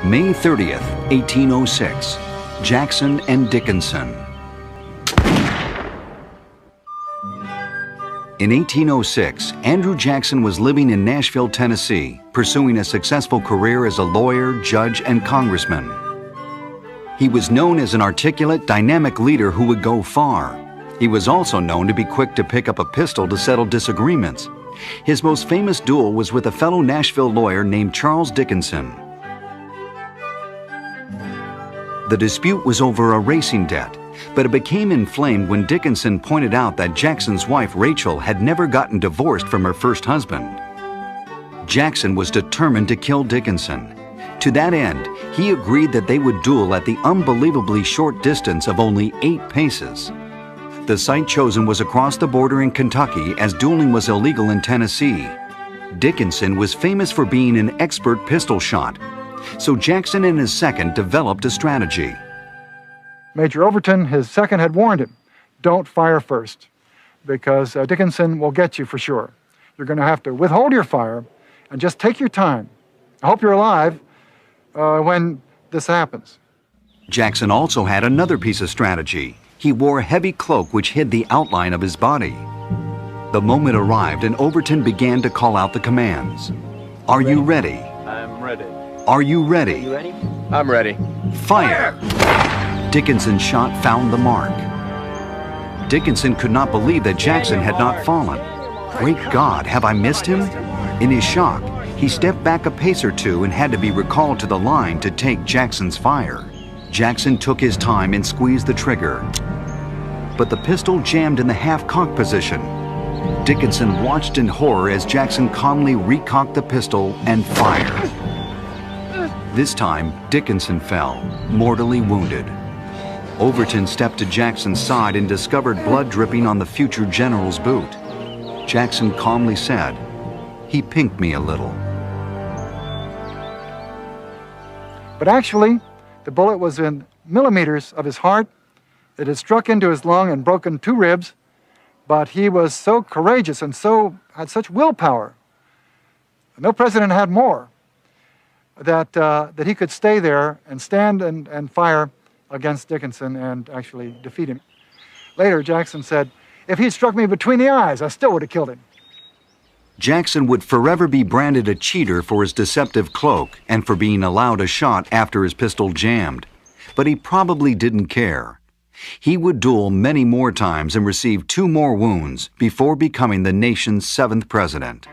May 30th, 1806, Jackson and Dickinson. In 1806, Andrew Jackson was living in Nashville, Tennessee, pursuing a successful career as a lawyer, judge, and congressman. He was known as an articulate, dynamic leader who would go far. He was also known to be quick to pick up a pistol to settle disagreements. His most famous duel was with a fellow Nashville lawyer named Charles Dickinson. The dispute was over a racing debt, but it became inflamed when Dickinson pointed out that Jackson's wife, Rachel, had never gotten divorced from her first husband. Jackson was determined to kill Dickinson. To that end, he agreed that they would duel at the unbelievably short distance of only 8 paces. The site chosen was across the border in Kentucky, as dueling was illegal in Tennessee. Dickinson was famous for being an expert pistol shot, so Jackson and his second developed a strategy. Major Overton, his second, had warned him, don't fire first, because Dickinson will get you for sure. You're going to have to withhold your fire and just take your time. I hope you're alive when this happens. Jackson also had another piece of strategy. He wore a heavy cloak which hid the outline of his body. The moment arrived and Overton began to call out the commands. Are you ready? I'm ready. Are you ready? You ready? I'm ready. Fire! Dickinson's shot found the mark. Dickinson could not believe that Jackson had not fallen. Great God, have I missed him? In his shock, he stepped back a pace or two and had to be recalled to the line to take Jackson's fire. Jackson took his time and squeezed the trigger, but the pistol jammed in the half-cock position. Dickinson watched in horror as Jackson calmly recocked the pistol and fired. This time, Dickinson fell, mortally wounded. Overton stepped to Jackson's side and discovered blood dripping on the future general's boot. Jackson calmly said, "He pinked me a little." But actually, the bullet was in millimeters of his heart. It had struck into his lung and broken 2 ribs, but he was so courageous and had such willpower. No president had more. That he could stay there and stand and fire against Dickinson and actually defeat him. Later, Jackson said, if he'd struck me between the eyes, I still would have killed him. Jackson would forever be branded a cheater for his deceptive cloak and for being allowed a shot after his pistol jammed. But he probably didn't care. He would duel many more times and receive 2 more wounds before becoming the nation's 7th president.